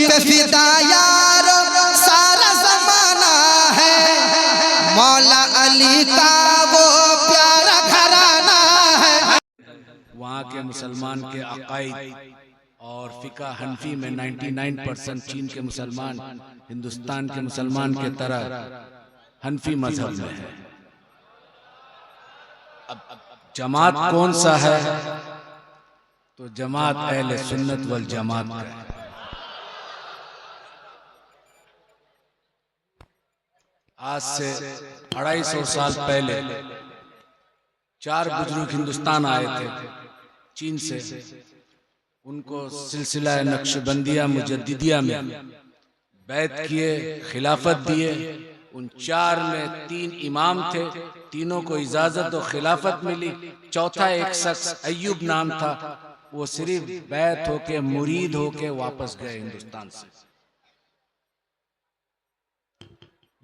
पे फिदा यारो सारा जमाना है, मौला अली का वो प्यारा घराना है। वहाँ के मुसलमान के अकायद और फ़िक़्ह हनफी में 99% चीन के मुसलमान हिंदुस्तान के मुसलमान के तरह हनफी मजहब में है। अब जमात कौन सा है? तो जमात अहले सुन्नत वल जमात का है। आज से 250 साल पहले 4 बुजुर्ग हिंदुस्तान आए थे चीन से। उनको सिलसिला नक्शबंदिया मुजद्दिदिया में बैत किए, खिलाफत दिए। उन 4 में 3 इमाम थे, तीनों को इजाजत और खिलाफत मिली। चौथा एक शख्स अय्यूब नाम था, वो सिर्फ बैत होके मुरीद होके वापस गए हिंदुस्तान से।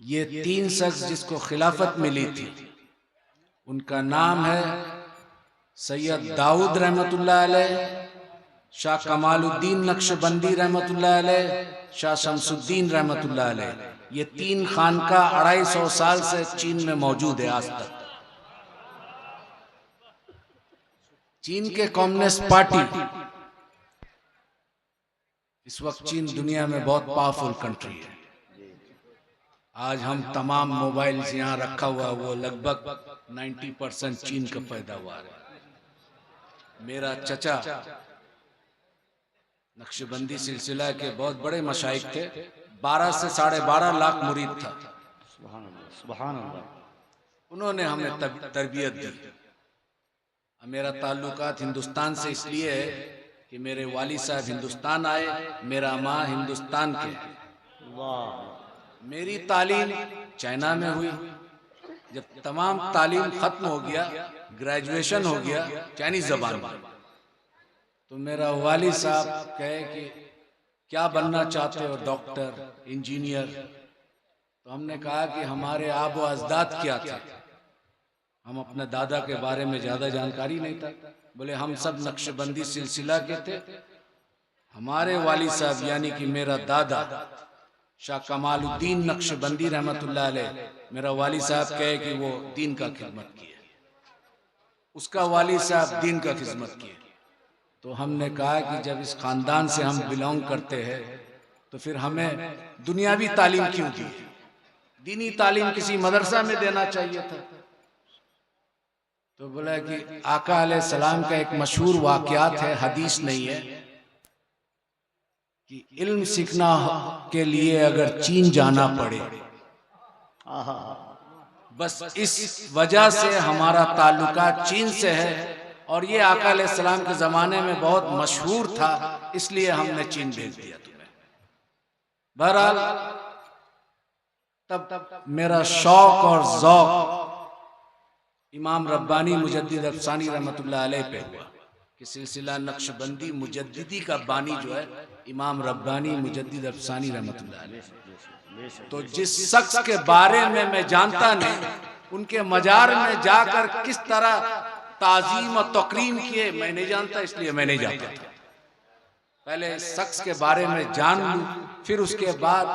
ये 3 शख्स जिसको खिलाफत मिली थी, उनका नाम है सैयद दाऊद रहमतुल्लाह अलैह, शाह कमालुद्दीन नक्शबंदी रहमतुल्लाह अलैह, शाह शमसुद्दीन रहमतुल्लाह अलैह। ये 3 खानका 250 साल से चीन में मौजूद है आज तक। चीन के कम्युनिस्ट पार्टी इस वक्त चीन दुनिया में बहुत पावरफुल कंट्री है। आज हम तमाम मोबाइल्स यहाँ रखा हुआ, वो लगभग 90% चीन का पैदावार है। मेरा चचा नक्शबंदी सिलसिला के बहुत बड़े मशाइख थे, 12 से 12.5 लाख मुरीद था। सुभान अल्लाह। उन्होंने हमें तरबियत दी। मेरा ताल्लुकात हिंदुस्तान से इसलिए है कि मेरे वालिद साहब हिंदुस्तान आए, मेरा माँ हिंदुस्तान के। मेरी तालीम चाइना में हुई। जब तमाम तालीम खत्म हो गया, ग्रेजुएशन हो गया चाइनीज जबान में, तो मेरा वालिद साहब कहे कि क्या बनना चाहते हो? Doctor, engineer. तो हमने कहा कि हमारे आबो अजदाद क्या थे, हम अपने दादा के बारे में ज्यादा जानकारी नहीं था। बोले हम सब नक्शबंदी सिलसिला के थे। हमारे वालिद साहब यानी कि मेरा दादा शाह कमालुद्दीन नक्शबंदी रहमतुल्लाह अलैह, मेरा वालिद साहब कहे कि वो दीन का खिदमत किए, उसका वालिद साहब दीन का खिदमत किए। तो हमने कहा कि जब इस खानदान से हम बिलोंग करते हैं तो फिर हमें दुनियावी तालीम क्यों दी? दीनी तालीम किसी मदरसा में देना चाहिए था। तो बोला कि आका अलैहिस्सलाम का एक मशहूर वाक़यात है, हदीस नहीं है, कि इल्म सीखना के लिए अगर चीन जाना पड़े, बस इस वजह से हमारा ताल्लुका चीन से है। और ये आका अलैहिस्सलाम के ज़माने में बहुत मशहूर था, इसलिए हमने चीन भेज दिया तुम्हें। बहरहाल तब मेरा शौक और ज़ौक़ इमाम रब्बानी मुजद्दिद अफ़सानी रहमतुल्लाह अलैह पे हुआ कि सिलसिला नक्शबंदी मुजद्दिदी का बानी जो है इमाम रब्बानी मुजद्दिद अफ़सानी रहमतुल्लाह अलैह। तो जिस शख्स के बारे में मैं जानता नहीं, उनके मजार में जाकर किस तरह ताज़ीम और तकरीम किए मैं नहीं जानता, इसलिए मैं नहीं जाता था। पहले इस शख्स के बारे में जान लूं, फिर उसके बाद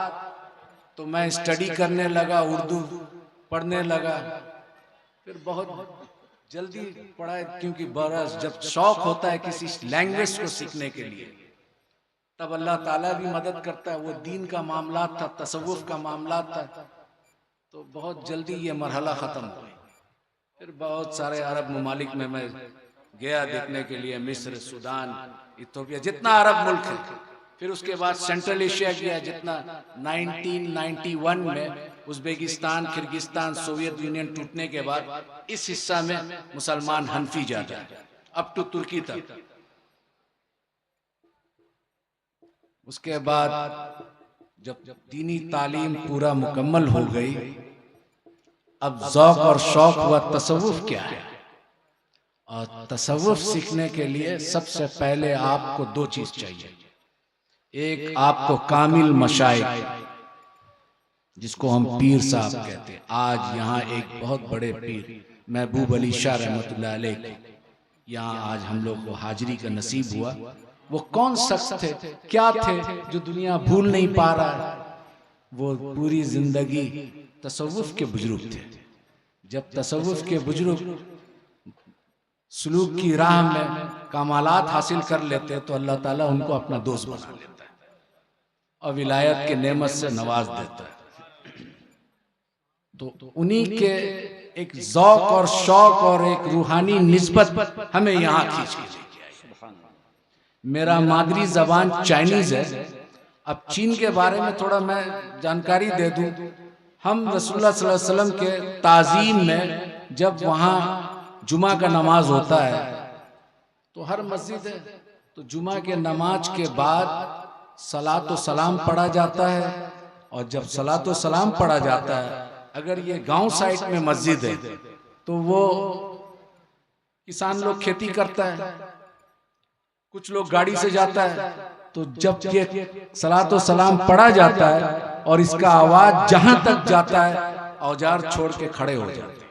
तो मैं स्टडी करने लगा, उर्दू पढ़ने लगा। फिर बहुत जल्दी पढ़ा, क्योंकि बरस जब शौक होता है किसी लैंग्वेज को सीखने के लिए, तब अल्लाह ताला भी मदद करता है। वो दीन का मामला था, तसव्वुफ का मामला था, तो बहुत जल्दी ये मरहला ख़त्म हुआ। फिर बहुत सारे अरब ममालिक में मैं गया देखने के लिए, मिस्र, सूडान, इथियोपिया, जितना अरब मुल्क है। फिर उसके बाद सेंट्रल एशिया गया, जितना 1991 में उज़्बेकिस्तान, किर्गिस्तान, सोवियत यूनियन टूटने के बाद इस हिस्सा में मुसलमान हनफी ज्यादा है, अब तो तुर्की तक। उसके बाद जब दीनी तालीम पूरा मुकम्मल हो गई, अब ज़ौक़ और शौक़ हुआ तसव्वुफ क्या है। और तसव्वुफ सीखने के लिए सबसे पहले आपको 2 चीज़ चाहिए। एक आपको कामिल मशाइख, जिसको हम पीर साहब कहते हैं। आज यहाँ एक बहुत बड़े पीर महबूब अली शाह रहमतुल्लाह अलैह, यहाँ आज हम लोग को हाजिरी का नसीब हुआ। वो कौन शख्स थे, क्या थे जो दुनिया भूल नहीं पा रहा है? वो पूरी जिंदगी तसव्वुफ के बुजुर्ग थे। जब तसव्वुफ के बुजुर्ग सुलूक की राह में कमालात हासिल कर लेते तो अल्लाह ताला उनको अपना दोस्त बना लेता है और विलायत के नेमत से नवाज देता है। तो उन्हीं के एक ज़ौक़ और शौक़ और एक रूहानी निस्बत हमें यहाँ खींच के लेके आई। मेरा मादरी ज़बान चाइनीज़ है। अब चीन के बारे में थोड़ा मैं जानकारी दे दूं। हम रसूलुल्लाह सल्लल्लाहु अलैहि वसल्लम के ताज़ीम में जब वहाँ जुमा का नमाज होता है तो हर मस्जिद है, तो जुमा के नमाज के बाद सलातो सलाम पढ़ा जाता है। और जब सलातो सलाम पढ़ा जाता है, अगर ये गांव साइड में मस्जिद है तो वो किसान लोग खेती करता है, कुछ लोग गाड़ी से जाता है, तो जब ये सलातो सलाम पढ़ा जाता है और इसका आवाज जहां तक जाता है औजार छोड़ के खड़े हो जाते हैं।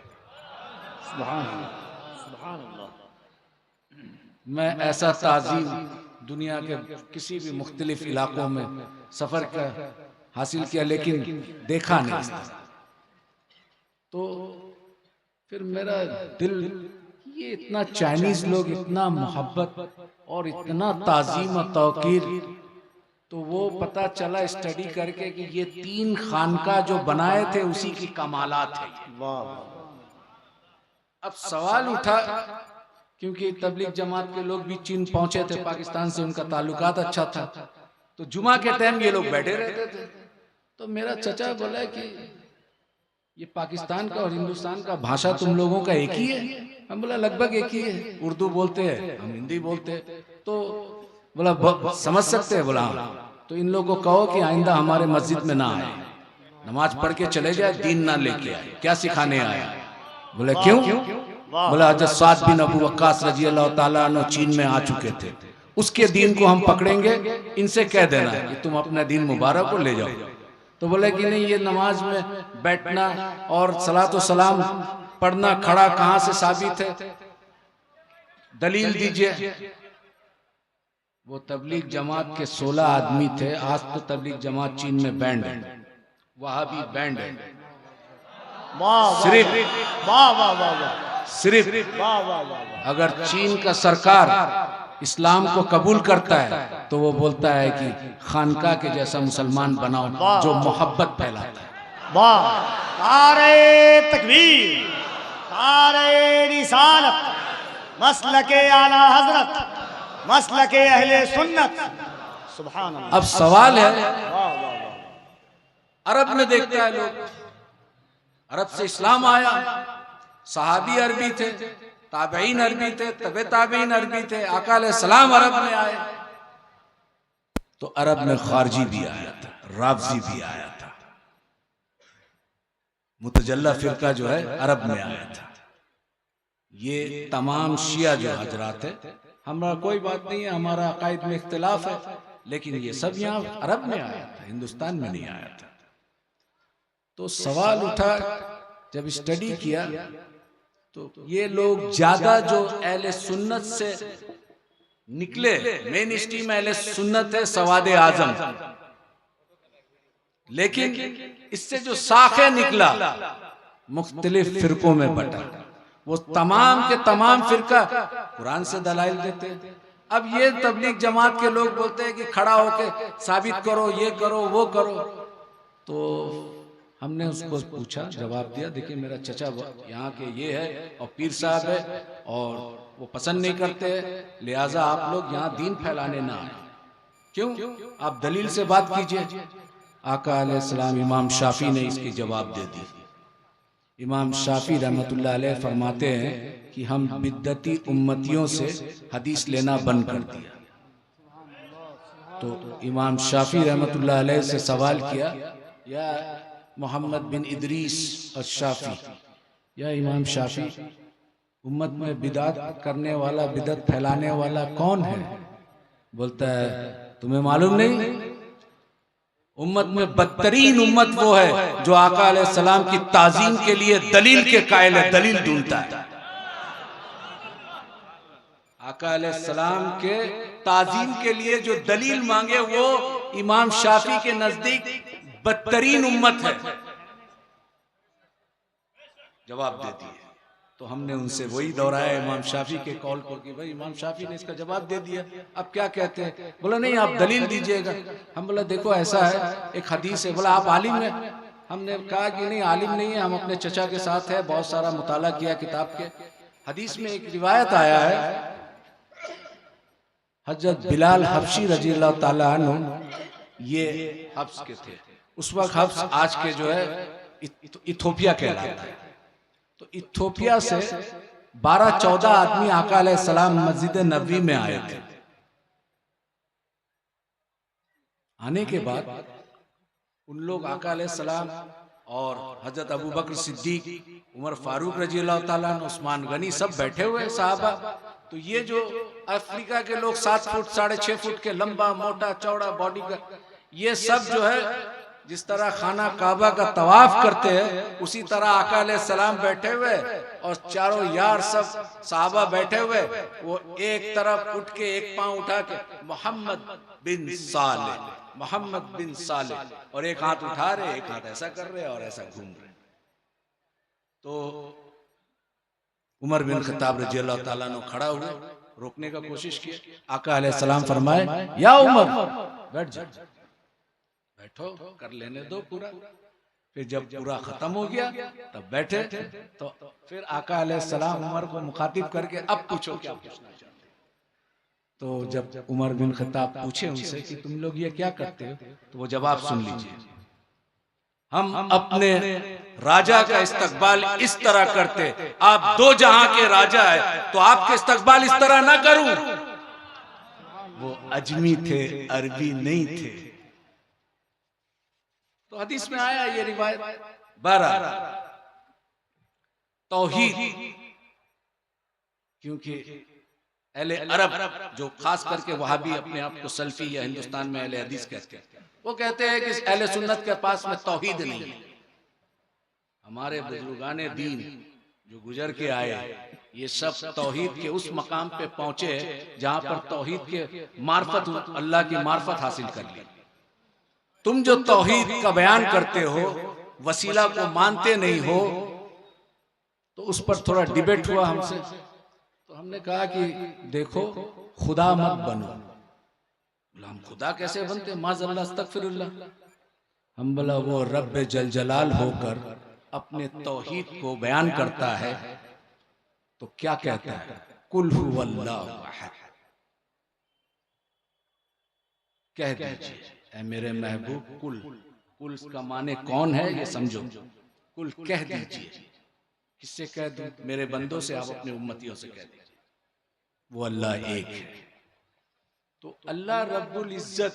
सुभान अल्लाह। मैं ऐसा ताज़ीम दुनिया के किसी भी मुख्तलिफ इलाकों में सफर का हासिल किया, लेकिन देखा नहीं इस तरह। तो फिर मेरा दिल, ये इतना चाइनीज लोग इतना मोहब्बत और इतना ताज़ीम और तौकीर, तो वो पता चला स्टडी करके कि ये 3 खानका जो बनाए थे उसी की कमालात है। अब सवाल उठा, क्योंकि तबलीग जमात के लोग भी चीन पहुंचे थे, पाकिस्तान से उनका ताल्लुकात अच्छा था, तो जुमा के टाइम ये लोग बैठे रहते थे। तो मेरा चचा बोला कि ये पाकिस्तान का और हिंदुस्तान का भाषा तुम लोगों का एक ही है? हम बोला लगभग एक ही है, उर्दू बोलते हैं, हम हिंदी बोलते हैं। तो बोला समझ सकते हैं? बोला तो इन लोगों को कहो कि आइंदा हमारे मस्जिद में ना आए, नमाज पढ़ के चले जाए, दीन ना लेके आए। क्या सिखाने आया? बोले क्यों? बोला हज़रत साद बिन अबू वक्कास रजी अल्लाह ताला अन्हु चीन में आ चुके थे, उसके दीन को हम पकड़ेंगे, इनसे कह देना कि तुम अपना दीन मुबारक को ले जाओ। तो बोले कि नहीं, ये नमाज में बैठना और सलातो सलाम पढ़ना खड़ा कहां से साबित है? दलील दीजिए। वो तबलीग जमात के 16 आदमी थे। आज तो तबलीग जमात चीन में बैंड है, वहाबी बैंड है, सिर्फ अगर चीन का सरकार इस्लाम को कबूल करता है तो वो बोलता है कि खानका के जैसा मुसलमान बनाओ जो मोहब्बत फैलाता है। नारे तकबीर, नारे रिसालत, मसलके आला हजरत, मसलके अहले सुन्नत। सुभान अल्लाह। अब सवाल है, अरब में देखता है लोग, अरब से इस्लाम आया, सहाबी अरबी थे, ताबईन अरबी थे, तबे ताबईन अरबी थे, आका अलैहिस्सलाम अरब में आए, तो अरब में खारजी भी आया था, राफजी भी आया था, मुतजल्ला फिरका जो है अरब में आया था। ये तमाम शिया जो हजरात है, हमारा कोई बात नहीं है, हमारा अकायद में इख्तिलाफ है, लेकिन ये सब यहाँ अरब में आया था, हिंदुस्तान में नहीं आया था। तो सवाल उठा, जब स्टडी किया तो ये लोग ज्यादा जो अहले सुन्नत से निकले, मेन स्ट्रीम अहले सुन्नत है सवादे आजम, लेकिन इससे जो साखे निकला मुख्तलिफ फिरकों में बटा, वो तमाम के तमाम फिरका कुरान से दलाइल देते। अब ये तबलीग जमात के लोग बोलते हैं कि खड़ा होके साबित करो, ये करो, वो करो। तो हमने उसको पूछा, जवाब दिया, देखिए मेरा चचा यहाँ के ये है और पीर साहब है और वो पसंद नहीं करते, लिहाजा आप लोग यहाँ दीन फैलाने ना आए। क्यों? आप दलील से बात कीजिए। आका अलैहिस्सलाम इमाम शाफी ने इसकी जवाब दे दी। इमाम शाफी रहमतुल्लाह अलैह फरमाते हैं कि हम बिद्दती उम्मतियों से हदीस लेना बंद कर दिया। तो इमाम शाफी रहमतुल्लाह अलैह से सवाल किया, या मोहम्मद बिन इदरीस अश-शाफी, या इमाम शाफी, उम्मत में बिदअत करने वाला, बिदअत फैलाने वाला कौन है? बोलता है तुम्हें मालूम नहीं? उम्मत में बदतरीन उम्मत वो है जो आका अलैहिस्सलाम की ताजीम के लिए दलील के कायल है, दलील ढूंढता है। आका अलैहिस्सलाम के ताजीम के लिए जो दलील मांगे वो इमाम शाफी के नजदीक बदतरीन उम्मत है, जवाब दे दिए। तो हमने उनसे वही दोहराया इमाम शाफी के कौल को कि भाई इमाम शाफी ने इसका जवाब दे दिया, अब क्या कहते हैं? बोला नहीं आप दलील दीजिएगा। हम बोला देखो ऐसा है, एक हदीस है। बोला आप आलिम हैं? हमने कहा कि नहीं आलिम नहीं है, हम अपने चचा के साथ है, बहुत सारा मुताला किया किताब के। हदीस में एक रिवायत आया है, हजरत बिलाल हबशी रजी अल्लाह ताला अन्हु ये हब्स के थे। उस वक्त हब्स आज के जो है इथोपिया कहलाता है। तो इथोपिया से 12-14 आदमी आका अलैहिस्सलाम मस्जिद नबवी में आए थे। आने के बाद उन लोग आका अलैहिस्सलाम और हजरत अबू बकर सिद्दीक, उमर फारूक रजी अल्लाह ताला अन्हु, उस्मान गनी सब बैठे हुए साहबा। तो ये जो अफ्रीका के लोग 7 फुट 6.5 फुट के लंबा मोटा चौड़ा बॉडी का, ये सब जो है जिस तरह खाना काबा का तवाफ करते हैं उसी तरह आका अलैहिस्सलाम बैठे हुए और चारों यार सब साहबा बैठे हुए। वो एक तरफ उठ के एक पांव उठा के मोहम्मद बिन साले, मोहम्मद बिन साले, और एक हाथ उठा रहे, एक हाथ ऐसा कर रहे और ऐसा घूम रहे। तो उमर बिन खत्ताब रजी अल्लाह ताला अन्हु खड़ा हुए, रोकने का कोशिश किए। आका अलैहिस्सलाम फरमाए या उमर बैठ जाओ, बैठो, कर लेने दो पूरा। फिर जब पूरा खत्म हो गया तब बैठे। तो फिर आका अलैहिस्सलाम उमर को मुखातिब करके अब पूछो क्या पूछना चाहते हो। तो जब उमर बिन खत्ताब पूछे उनसे कि तुम लोग ये क्या करते हो, तो वो जवाब सुन लीजिए, हम अपने राजा का इस्तकबाल इस तरह करते, आप 2 जहां के राजा है तो आपके इस्तकबाल इस तरह ना करूं। वो अजमी थे, अरबी नहीं थे। तो हदीस में आया ये रिवायत 12 तौहीद, क्योंकि अहले अरब जो खास करके वहाबी अपने आप को सल्फी या हिंदुस्तान में अहले हदीस कहते हैं, वो कहते हैं कि अहले सुन्नत के पास में तौहीद नहीं है। हमारे बुजुर्गाने दीन जो गुजर के आए ये सब तौहीद के उस मकाम पे पहुंचे जहां पर तौहीद के मार्फत, अल्लाह की मार्फत हासिल कर ली। तुम जो तौहीद का बयान करते हो, वसीला को मानते नहीं हो, तो उस पर थोड़ा डिबेट हुआ हमसे। तो हमने कहा कि देखो खुदा मत बनो। बोला हम खुदा कैसे बनते, माज़अल्लाह अस्तगफिरुल्लाह। हम बोला वो रब्बे जल जलाल होकर अपने तौहीद को बयान करता है तो क्या कहता है, कुल हुवल्लाहु अहद, कह दीजिए ऐ मेरे महबूब कुल। कुल का माने कौन है ये समझो, कुल कह दीजिए। किससे कह दूं? मेरे बंदों से, आप अपने उम्मतियों से कह दीजिए वो अल्लाह एक है। तो अल्लाह रब्बुल इज्जत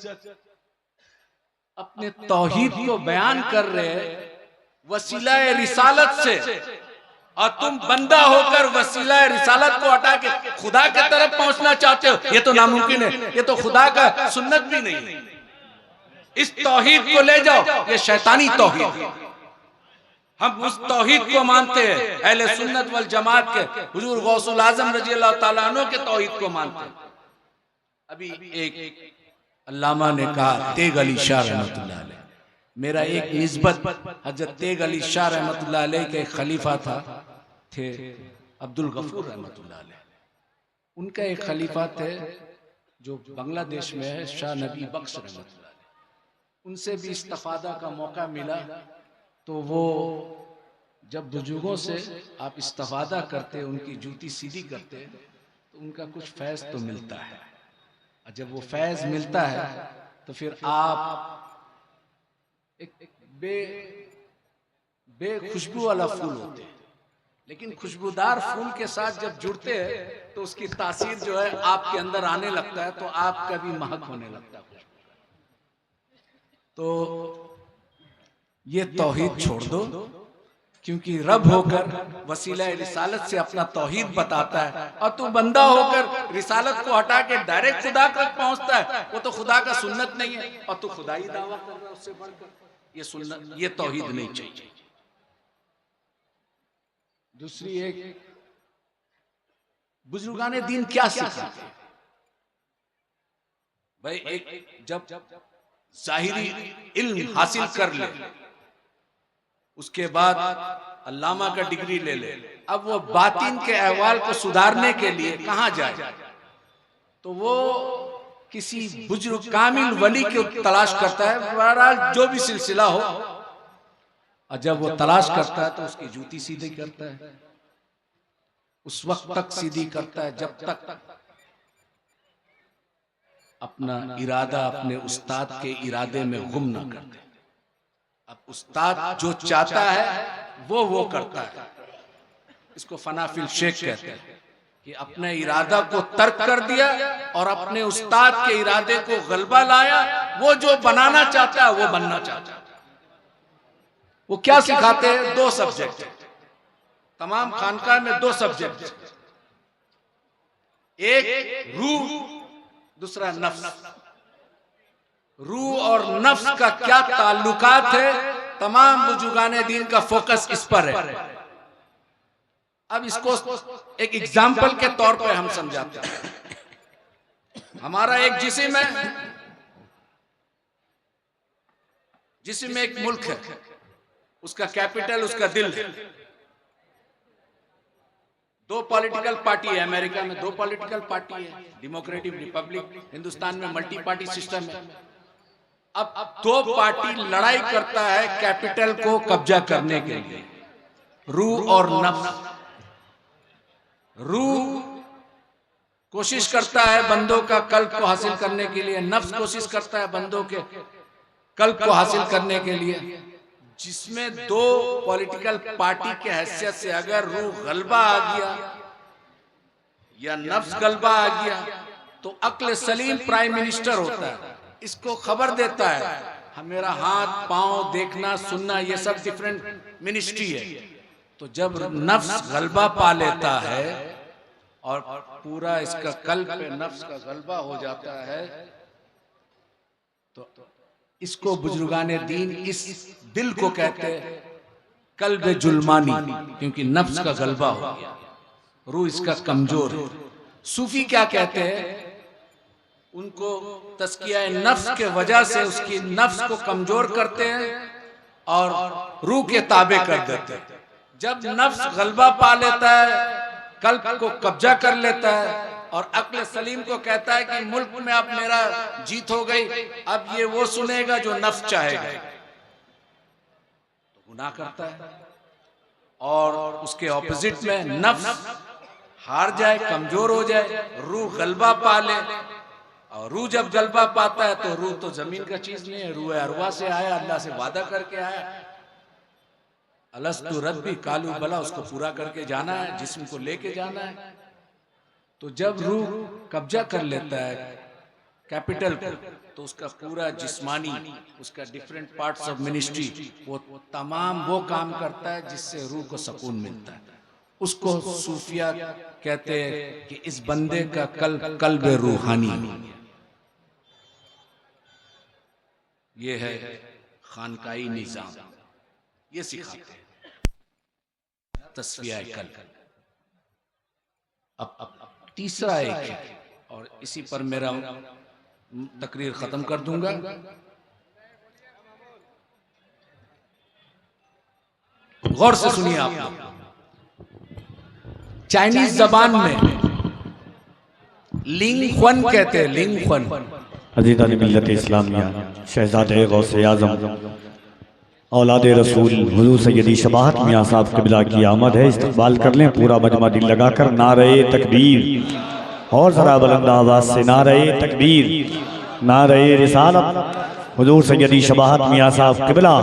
अपने तौहीद को बयान कर रहे वसीला रिसालत से, और तुम बंदा होकर वसीला रिसालत को हटा के खुदा की तरफ पहुंचना चाहते हो, ये तो नामुमकिन है। ये तो खुदा का सुन्नत भी नहीं है। इस तौहीद को ले जाओ, ये शैतानी तौहीद है। हम उस तौहीद को मानते हैं, अहले सुन्नत वल जमात के हुजूर गौसुल आजम रजी अल्लाह ताला अन्हु के तौहीद को मानते हैं। अभी एक अल्लामा ने कहा, तेग अली शाह रहमतुल्लाह अलैह, मेरा एक निस्बत हजरत तेग अली शाह रहमतुल्लाह अलैह के खलीफा थे अब्दुल गफूर रहमतुल्लाह अलैह। उनका एक खलीफा थे जो बांग्लादेश में है, शाह नबी बख्श रहमतुल्लाह। उनसे भी इस्तिफादा का मौका मिला। तो वो जब बुजुर्गों से आप इस्तिफादा करते, उनकी जूती सीधी करते, तो उनका कुछ फैज़ तो मिलता है। और जब वो फैज़ मिलता है तो फिर आप एक बेखुशबू वाला फूल होते हैं, लेकिन खुशबूदार फूल के साथ जब जुड़ते हैं तो उसकी तासीर जो है आपके अंदर आने लगता है, तो आपका भी महक होने लगता है। तो ये तौहीद छोड़ दो, क्योंकि रब होकर वसीला रिसालत से अपना तौहीद बताता है, और तू बंदा होकर रिसालत को हटा के डायरेक्ट खुदा तक पहुंचता है। वो तो खुदा का सुन्नत नहीं है और तू खुदा ही दावा कर रहा है उससे बढ़कर। ये सुन्नत, ये तौहीद नहीं चाहिए। दूसरी एक बुजुर्गाने दीन क्या सिखाते हैं? भाई एक जब जाहिरी इल्म हासिल कर ले, उसके बाद अल्लामा का डिग्री ले ले, अब वो बातिन के अहवाल को सुधारने के लिए कहाँ जाए? तो वो किसी बुजुर्ग कामिल वली की तलाश करता है। बहरहाल जो भी सिलसिला हो, और जब वो तलाश करता है तो उसकी जूती सीधी करता है, उस वक्त तक सीधी करता है जब तक अपना इरादा अपने उस्ताद के इरादे में गुम ना कर दे। अब उस्ताद जो चाहता है वो करता है। इसको फनाफिल शेख कहते हैं कि अपने इरादा को तर्क कर दिया और अपने उस्ताद के इरादे को गलबा लाया। वो जो बनाना चाहता है वो बनना चाहता है। वो क्या सिखाते हैं? 2 सब्जेक्ट, तमाम खानकाह में 2 सब्जेक्ट, एक रूह, दूसरा नफ्स। रूह और नफ्स का क्या ताल्लुकात है, तमाम बुजुर्गाने दीन का फोकस इस पर है। अब इसको एक एग्जाम्पल के तौर पे हम समझाते हैं। हमारा एक जिस्म है, जिस्म में एक मुल्क है, उसका कैपिटल उसका दिल है। 2 पॉलिटिकल पार्टी है अमेरिका में, 2 पॉलिटिकल पार्टी है, डेमोक्रेटिक रिपब्लिक। हिंदुस्तान में मल्टी पार्टी सिस्टम है। अब 2 पार्टी लड़ाई करता है कैपिटल को कब्जा करने के लिए, रूह और नफ्स। रूह कोशिश करता है बंदों का कल्ब को हासिल करने के लिए, नफ्स कोशिश करता है बंदों के कल्ब को हासिल करने के लिए। जिसमें 2 पॉलिटिकल पार्टी के हैसियत से अगर रूह गलबा आ गया या नफ्स गलबा आ गया तो अक्ल सलीम प्राइम मिनिस्टर होता है, इसको खबर देता है मेरा हाथ पांव देखना सुनना ये सब डिफरेंट मिनिस्ट्री है। तो जब नफ्स गलबा पा लेता है और पूरा इसका कल्ब पे नफ्स का गलबा हो जाता है तो इसको बुजुर्गाने दीन इस दिल को कहते हैं कल्ब जुल्मानी, क्योंकि नफ्स का गलबा हो गया, रूह इसका कमजोर है। सूफी क्या कहते हैं? उनको तस्किया नफ्स के वजह से उसकी नफ्स को कमजोर करते हैं और रूह के ताबे कर देते हैं। जब नफ्स गलबा पा लेता है, कल्ब को कब्जा कर लेता है और अक्ल सलीम को कहता है कि मुल्क में अब मेरा जीत हो गई, अब ये वो सुनेगा जो नफ्स चाहेगा, तो गुनाह करता है। और उसके ऑपोजिट में नफ्स हार जाए, कमजोर हो जाए, रूह गलबा पा ले। और रूह जब गलबा पाता है तो रूह तो जमीन का चीज नहीं है, रूह अरवा से आया, अल्लाह से वादा करके आया, अलस्तु रब्बी कालू बला, उसको पूरा करके जाना है, जिस्म को लेके जाना है। तो जब रूह कब्जा कर लेता है कैपिटल को तो उसका पूरा जिस्मानी, उसका डिफरेंट पार्ट्स ऑफ मिनिस्ट्री, वो तमाम वो काम करता है जिससे रूह को सुकून मिलता है। उसको सूफिया कहते हैं कि इस बंदे का कल्ब रूहानी, ये है खानकाई निजाम, ये सिखाते हैं तस्फिया कल्ब। अब तीसरा एक है और इसी पर मेरा तकरीर खत्म कर दूंगा। गौर से सुनिए आप लोग। चाइनीज जबान में लिंग ख्वन कहते हैं, लिंग ख्वन। अज़ीज़ान मिल्लत इस्लामिया, शहज़ादे गौसे आज़म औलाद रसूल हुज़ूर सैयदी शबाहत मियां साहब क़िबला की आमद है। इस्तक़बाल कर लें पूरा मजमा दिल लगाकर। नारे तकबीर, और ज़रा बुलंद आवाज़ से नारे तकबीर, नारे रिसालत। हुज़ूर सैयदी शबाहत मियां साहब क़िबला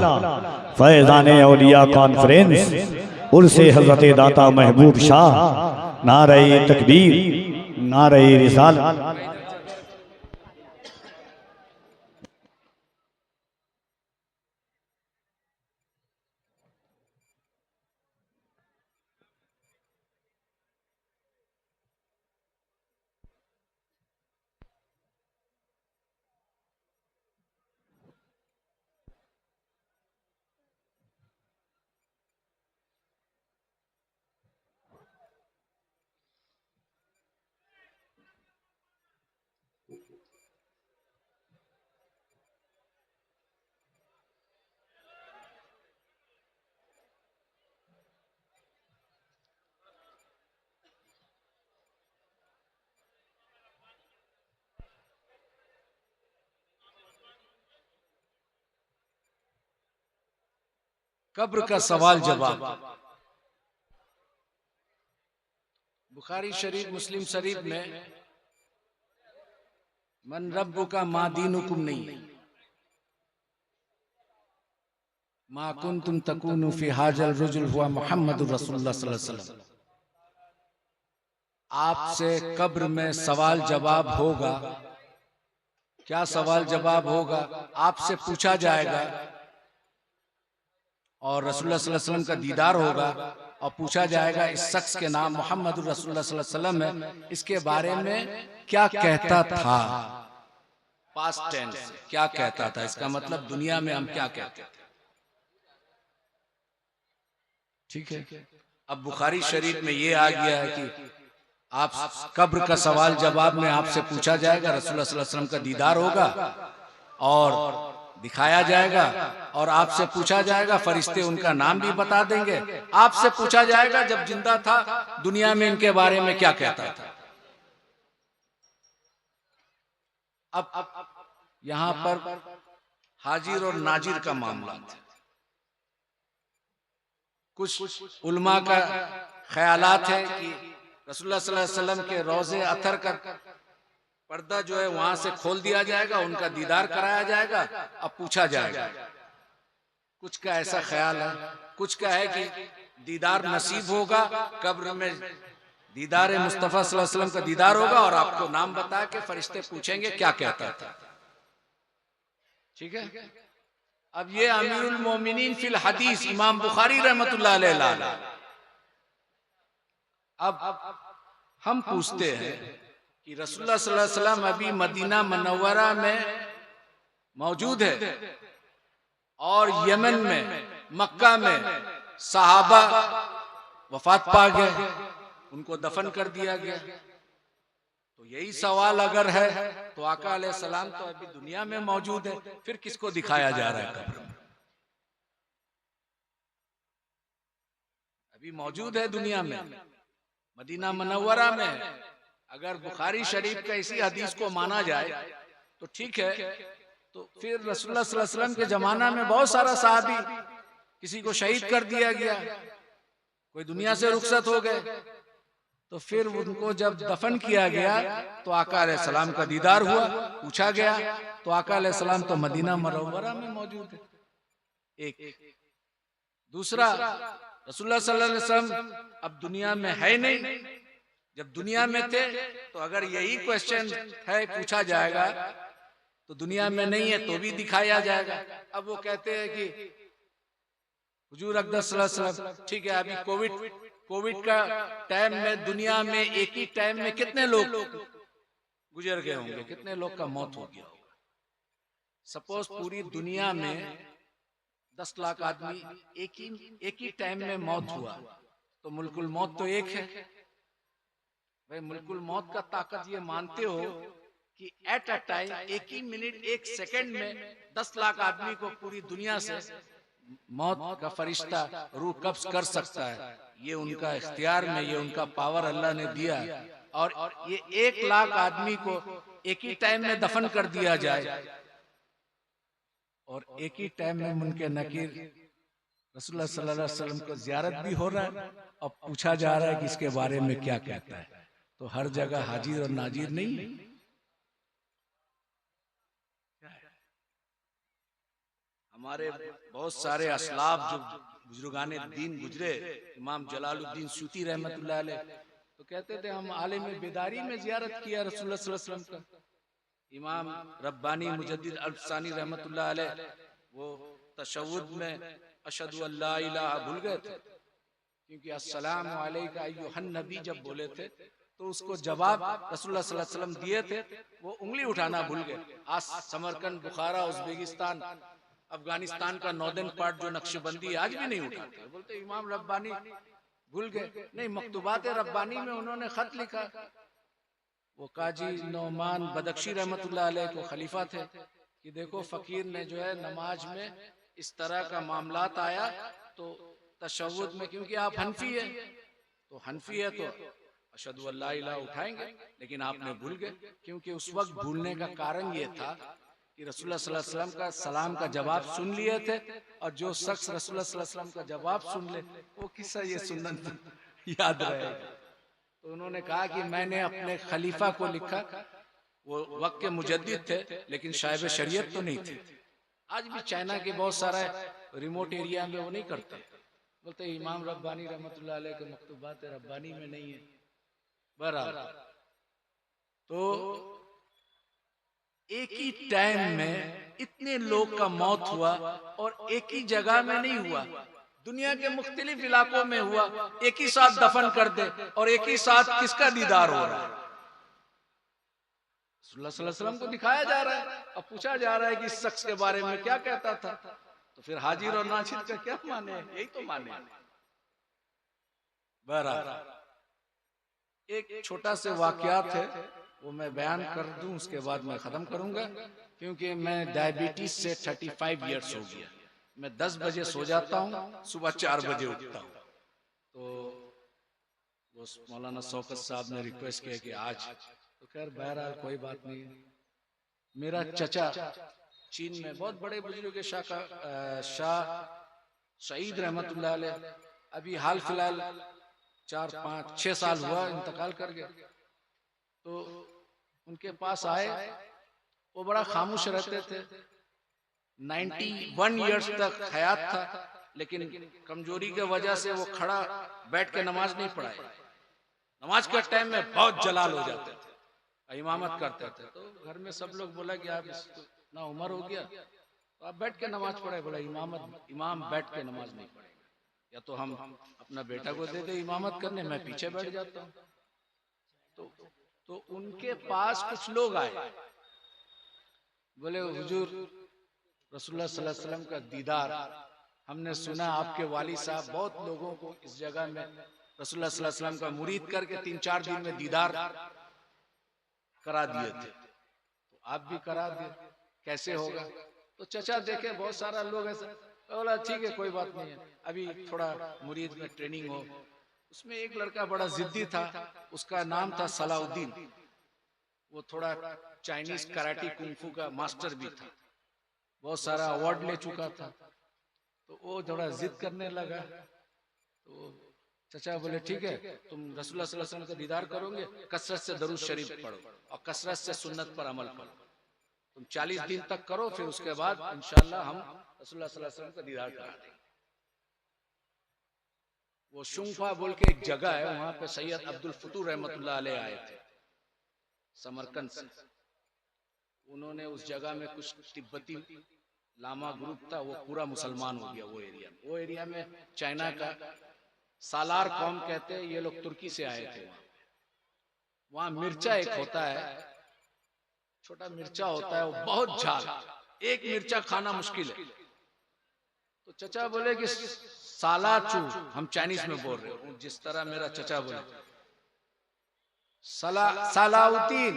फैज़ाने औलिया कॉन्फ्रेंस उर्से हज़रत दाता महबूब शाह। नारे तकबीर, नारे रिसालत। कब्र का सवाल जवाब। बुखारी शरीफ, मुस्लिम शरीफ में मन रब्बुका मा दीनुकुम नहीं है, मा कुंतुम तकूनु फी हाजल रजुल हुआ मुहम्मदुर रसूलुल्लाह सल्लल्लाहु अलैहि वसल्लम। आपसे कब्र में सवाल जवाब होगा। क्या सवाल जवाब होगा? आपसे पूछा जाएगा और रसूलुल्लाह सल्लल्लाहु अलैहि वसल्लम का दीदार होगा और पूछा जाएगा इस शख्स के नाम मुहम्मदुर रसूलुल्लाह सल्लल्लाहु अलैहि वसल्लम है, इसके बारे में क्या कहता था। पास्ट टेंस, क्या कहता था, इसका मतलब दुनिया में हम क्या कहते थे। ठीक है। अब बुखारी शरीफ में ये आ गया है कि आप कब्र का सवाल जवाब में आपसे पूछा जाएगा, रसूलुल्लाह सल्लल्लाहु अलैहि वसल्लम का दीदार होगा और दिखाया जाएगा और आपसे पूछा जाएगा, फरिश्ते उनका नाम भी बता देंगे। आपसे पूछा जाएगा जब जिंदा था दुनिया में इनके बारे में क्या कहता था। अब यहां पर हाजिर और नाजिर का मामला था। कुछ उलमा का ख्यालात है कि रसूलुल्लाह सल्लल्लाहु अलैहि वसल्लम के रोज़े अतर का पर्दा जो है वहां से खोल दिया जाएगा, उनका दीदार कराया जाएगा, अब पूछा जाएगा। कुछ का ऐसा ख्याल है, कुछ का है कि दीदार नसीब होगा, कब्र में दीदार मुस्तफ़ा सल्लल्लाहु अलैहि वसल्लम का दीदार होगा और आपको नाम बता के फरिश्ते पूछेंगे क्या कहता था। ठीक है। अब ये अमीरुल मोमिनीन फिल हदीस इमाम बुखारी रहमतुल्लाह अलैह। अब हम पूछते हैं कि रसूलुल्लाह सल्लल्लाहु अलैहि वसल्लम अभी मदीना मुनव्वरा में मौजूद है और यमन में, मक्का में सहाबा वफात पा गए, उनको दफन कर दिया गया। तो यही सवाल अगर है तो आका अलैहिस्सलाम तो अभी दुनिया में मौजूद है, फिर किसको दिखाया जा रहा है कब्र में? अभी मौजूद है दुनिया में, मदीना मुनव्वरा में। अगर बुखारी शरीफ का इसी हदीस को माना जाए तो ठीक है, तो फिर रसूलुल्लाह सल्लल्लाहु अलैहि वसल्लम के जमाना में बहुत सारा सहाबी, किसी को शहीद कर दिया गया, कोई दुनिया से रुखसत हो गए, तो फिर उनको जब दफन किया गया तो आका अलैहिस्सलाम का दीदार हुआ, पूछा गया तो आका अलैहिस्सलाम तो मदीना मुनव्वरा में मौजूद है। एक दूसरा, रसूलुल्लाह सल्लल्लाहु अलैहि वसल्लम अब दुनिया में है नहीं, जब दुनिया में थे तो अगर यही क्वेश्चन है पूछा जाएगा तो दुनिया में नहीं है तो भी दिखाया जाएगा। अब वो कहते हैं कि हुजूर अक़दस सल्लल्लाहु अलैहि वसल्लम, ठीक है, अभी कोविड का टाइम में दुनिया में एक ही टाइम में कितने लोग गुजर गए होंगे, कितने लोग का मौत हो गया होगा। सपोज पूरी दुनिया में 10 लाख आदमी एक ही टाइम में मौत हुआ तो मुल्कुल मौत तो एक है। भाई मुल्कुल मौत का ताकत ये मानते हो कि एट अ टाइम, एक ही मिनट, एक सेकंड में 10 लाख आदमी को पूरी दुनिया से मौत का फरिश्ता रूह कब्ज कर सकता है। ये उनका इख्तियार में, ये उनका पावर अल्लाह ने दिया। और ये 1 लाख आदमी को एक ही टाइम में दफन कर दिया जाए और एक ही टाइम में मुनके नकीर रसूलुल्लाह सल्लल्लाहु अलैहि वसल्लम को जियारत भी हो रहा है और पूछा जा रहा है कि इसके बारे में क्या कहता है। तो हर जगह हाजिर और नाजिर नहीं है। हमारे बहुत सारे असलाफ जो बुजुर्गाने दीन गुजरे, इमाम जलालुद्दीन सूती रहमतुल्लाह अलैह, तो कहते थे हम आलिम बेदारी में जियारत किया रसूलुल्लाह सल्लल्लाहु अलैहि वसल्लम का। इमाम रब्बानी मुजद्दिद अल्फसानी रहमतुल्लाह अलैह वो तशव्वुद में अशहदु अल्ला इलाहा भूल गए थे, क्योंकि अस्सलामु अलैका अय्युहन नबी जब बोले थे तो उसको जवाब रसूलुल्लाह सल्लल्लाहु अलैहि वसल्लम दिए थे, वो उंगली उठाना भूल गए। आज समरकंद, बुखारा, उज़्बेकिस्तान, अफगानिस्तान का नॉर्दर्न पार्ट जो नक्शबंदी आज भी नहीं उठाते, बोलते इमाम रब्बानी भूल गए। नहीं, मकतूबात रब्बानी में उन्होंने खत लिखा। वो काजी नौमान बदख्शी रहमतुल्लाह अलैह को खलीफा थे कि देखो फकीर ने जो है नमाज में इस तरह का मामलात आया तो तशव्वुद में, क्योंकि आप हनफी है तो हनफी है तो अशहदु अल्ला इलाहा उठाएंगे, लेकिन आपने भूल गए। क्योंकि उस वक्त भूलने का कारण ये था कि रसूलुल्लाह सल्लल्लाहु अलैहि वसल्लम का सलाम का जवाब सुन लिए थे, और जो शख्स रसूलुल्लाह सल्लल्लाहु अलैहि वसल्लम का जवाब सुन ले वो किस्सा ये सुन्नत याद रहेगा। तो उन्होंने कहा कि मैंने अपने खलीफा को लिखा, वो वक्त के मुजद्दिद थे लेकिन साहिब शरीयत तो नहीं थे। आज भी चाइना के बहुत सारा रिमोट एरिया में वो नहीं करते, बोलते इमाम रब्बानी रहमतुल्लाह अलैह के मकतूबात रब्बानी में नहीं है। बहरहाल, तो एक ही टाइम में इतने लोग का मौत हुआ और एक ही जगह में नहीं हुआ, दुनिया के मुख्तलिफ इलाकों में हुआ। एक ही साथ दफन कर दे और एक ही साथ किसका दीदार हो रहा है? रसूलुल्लाह सल्लल्लाहु अलैहि वसल्लम को दिखाया जा रहा है और पूछा जा रहा है कि इस शख्स के बारे में क्या कहता था। तो फिर हाजिर और नासिर का क्या माने? यही तो माने। बहरहाल, एक छोटा से वाकयात है, वो मैं बयान कर दूं, उसके बाद मैं खत्म करूंगा, क्योंकि मैं डायबिटीज से 35 इयर्स हो गया। मैं 10 बजे सो जाता हूँ, सुबह 4 बजे उठता हूँ। तो वो मौलाना शौकत साहब ने रिक्वेस्ट किया कि आज, तो खैर बहरहाल कोई बात नहीं। मेरा चचा चीन में बहुत बड़े बुजुर्ग शाह सईद रहमतुल्लाह अलैह अभी हाल फिलहाल 4-5-6 साल हुआ इंतकाल कर गए। तो उनके पास आए, वो बड़ा खामोश रहते थे, 91 इयर्स तक हयात था, लेकिन कमजोरी की वजह से वो खड़ा बैठ के नमाज नहीं पढ़ाए। नमाज के टाइम में बहुत जलाल हो जाते थे, इमामत करते थे। तो घर में सब लोग बोला कि आप ना उम्र हो गया तो आप बैठ के नमाज पढ़े। बोला इमाम बैठ के नमाज नहीं पढ़ेगा, या तो हम अपना बेटा को दे दे इमामत करने, मैं पीछे बैठ जाता हूँ। तो उनके पास कुछ लोग आए, बोले हुजूर रसूलुल्लाह सल्लल्लाहु अलैहि वसल्लम का दीदार, हमने सुना आपके वाली साहब बहुत लोगों को इस जगह में रसूलुल्लाह सल्लल्लाहु अलैहि वसल्लम का मुरीद करके 3-4 दिन में दीदार करा दिए थे, तो आप भी करा दिए, कैसे होगा? तो चचा देखे बहुत सारा लोग ऐसा, बोला ठीक है कोई बात नहीं है, अभी थोड़ा मुरीद में ट्रेनिंग हो। उसमें एक लड़का बड़ा जिद्दी था, उसका नाम था सलाउद्दीन। वो थोड़ा चाइनीज कराटे कुंफू का मास्टर भी था, बहुत सारा अवार्ड ले चुका था। तो वो थोड़ा जिद करने लगा। तो चचा बोले ठीक है, तुम रसूलुल्लाह सल्लल्लाहु अलैहि वसल्लम का दीदार करोगे, कसरत से दरूद शरीफ पढ़ो और कसरत से सुन्नत पर अमल करो। तुम 40 दिन तक करो, फिर उसके बाद इंशाअल्लाह हम रसूलुल्लाह सल्लल्लाहु अलैहि वसल्लम का दीदार करा देंगे। वो शुंफा बोल के एक जगह है, वहां पे सैयद अब्दुल फतूह रहमतुल्लाह अलैह आए थे समरकंद से। उन्होंने उस जगह में कुछ तिब्बती लामा ग्रुप था, वो पूरा मुसलमान हो गया। वो एरिया में चाइना का सालार कौम कहते हैं, ये लोग तुर्की से आए थे। वहां मिर्चा एक होता है, छोटा मिर्चा होता है, वो बहुत झाल, एक मिर्चा खाना मुश्किल है। तो चचा बोले कि सालाचू, हम चाइनीज में बोल रहे हो, जिस तरह मेरा चचा बोले सलाउद्दीन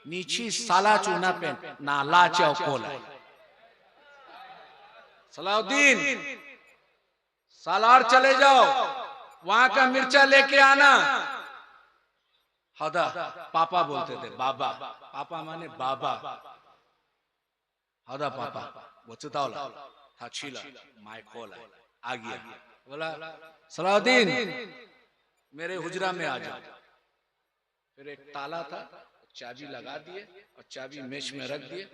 नीची सालाचू ना पेन ना लाचा कोला। सलाउद्दीन सालार चले जाओ, वहां का मिर्चा लेके आना। हदा पापा बोलते थे, बाबा, पापा माने बाबा, हदा पापा वो चितावला था छीला माय कोला आ गया। बोला सलाउद्दीन मेरे हुजरा में आ जाओ। फिर एक ताला था, चाबी लगा दिए और चाबी मेज में रख दिए।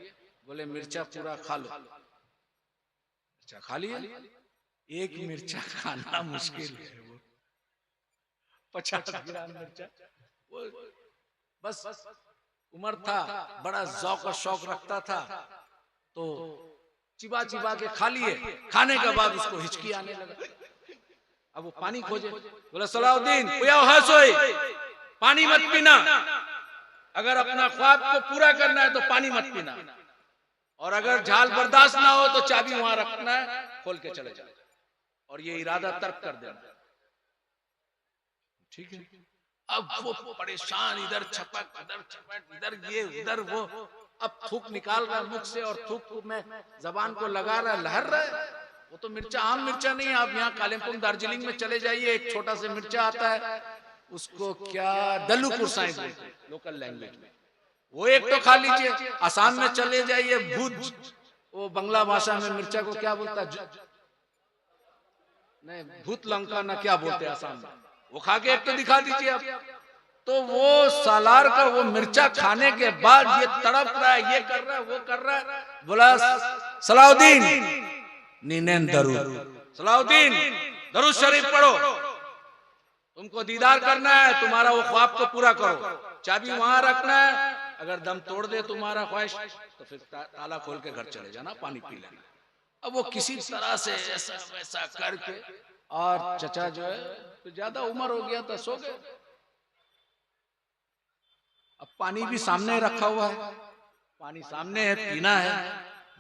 बोले मिर्चा पूरा खा लो। मिर्चा खा लिया। एक मिर्चा खाना मुश्किल है, वो 50 ग्राम मिर्चा। वो बस उम्र था, बड़ा जौक और शौक रखता था, तो चिबा चिबा के खा लिए। खाने के बाद उसको हिचकी आने लगा। अब वो पानी खोजे। बोला सलाउद्दीन पानी मत पीना, अगर अपना ख्वाब को पूरा करना है तो पानी मत पीना, और अगर झाल बर्दाश्त ना हो तो चाबी वहां रखना है, खोल के चले जाए और ये इरादा तर्क कर देना। ठीक है। अब वो परेशान, इधर छपक इधर ये उधर वो, अब थूक निकाल रहा है मुख से और थूक में जबान को लगा रहा है, लहर रहा है। वो तो मिर्चा आम मिर्चा नहीं है। आप यहाँ कालिम्पोंग दार्जिलिंग में चले जाइए, एक छोटा सा मिर्चा आता है, उसको क्या दल्लू कुरसाई बोलते हैं लोकल लैंग्वेज में। वो एक तो खा लीजिए। आसाम में चले जाइए, भुज, वो बंगला भाषा में मिर्चा को क्या बोलता है, नहीं भूत लंका ना क्या बोलते हैं आसाम में, वो खा के एक तो दिखा दीजिए आप। तो वो सालार का वो मिर्चा खाने के बाद ये तड़प रहा है, ये कर रहा है, वो कर रहा है। बोला सलाउद्दीन नीनेन दरूद, सलाउद्दीन दरूद शरीफ पढ़ो, तुमको दीदार करना है, तुम्हारा वो ख्वाब को पूरा करो, चाबी वहां रखना है, अगर दम तोड़ दे तुम्हारा ख्वाहिश तो फिर ताला खोल के घर चले जाना, पानी पी लेना। अब वो किसी तरह से ऐसा वैसा करके, और चचा जो है तो ज्यादा उम्र हो गया था, सो गए। अब पानी भी सामने रखा हुआ है, पानी सामने है, पीना है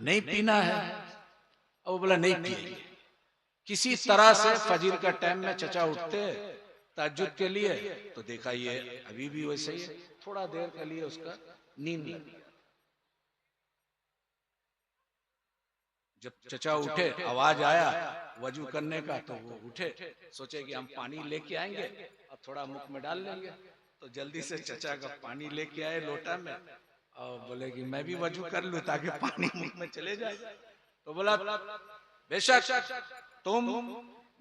नहीं पीना है। अब वो बोला नहीं पिएंगे। किसी तरह से फजर का टाइम में चचा उठते तहज्जुद के लिए, तो देखा ये अभी भी वैसे ही, थोड़ा देर के लिए उसका नींद लगी। जब चचा उठे, आवाज आया वजू करने का, तो वो उठे, सोचे कि हम पानी लेके आएंगे और थोड़ा मुख में डाल लेंगे। तो जल्दी से चचा का पानी लेके आए लोटा में, और बोले कि मैं भी वजू कर लूं ताकि पानी मुख में चले जाए। तो बोला बेशक तुम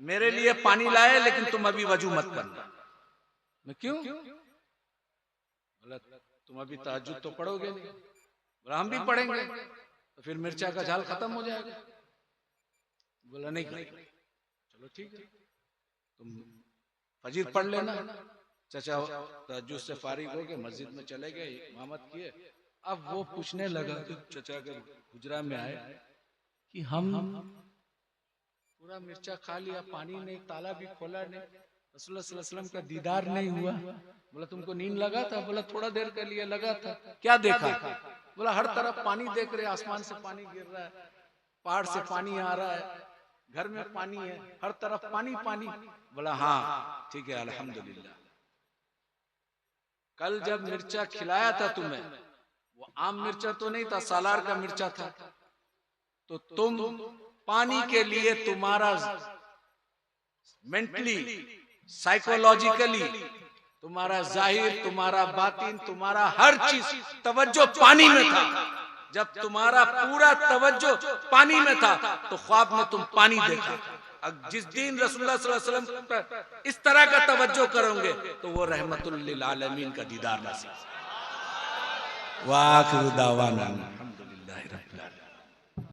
मेरे लिए पानी लाए, लेकिन तुम अभी वजू मत करना। मैं क्यों? बोला तुम अभी तहज्जुद तो पढ़ोगे नहीं। बोला हम भी पढ़ेंगे, तो फिर मिर्चा का झाल खत्म हो जाएगा। बोला नहीं करेंगे। चलो ठीक है, तुम फजर पढ़ लेना। चचा तहज्जुद से फारिग हो गए, मस्जिद में चले गए, इमामत किए। अब वो पूछने लगा, तो चचा के हुजरा में आए कि हम पूरा मिर्चा खा लिया, पानी नहीं, ताला भी खोला नहीं, रसूलुल्लाह सल्लल्लाहु अलैहि वसल्लम का दीदार नहीं हुआ। बोला तुमको नींद लगा था? बोला थोड़ा देर के लिए लगा था। क्या देखा? बोला हर तरफ पानी देख रहे, आसमान से पानी गिर रहा है, पहाड़ से पानी आ रहा है, घर में पानी है, हर तरफ पानी पानी। बोला हाँ ठीक है अल्हम्दुलिल्लाह। कल जब मिर्चा खिलाया था तुम्हें, वो आम मिर्चा तो नहीं था, सालार का मिर्चा था। तो तुम पानी के लिए तुम्हारा मेंटली, साइकोलॉजिकली, तुम्हारा जाहिर, तुम्हारा बातिन, तुम्हारा हर चीज तवज्जो पानी में था। जब तुम्हारा पूरा तवज्जो पानी में था, तो ख्वाब में तुम पानी देखा। अब जिस दिन रसूलुल्लाह सल्लल्लाहु अलैहि वसल्लम पर इस तरह का तवज्जो करोगे, तो वो रहमतुल लिल आलमीन का दीदार नसीब। वाखिरु दावाना अल्हम्दुलिल्लाहि रब्बिल आलमीन।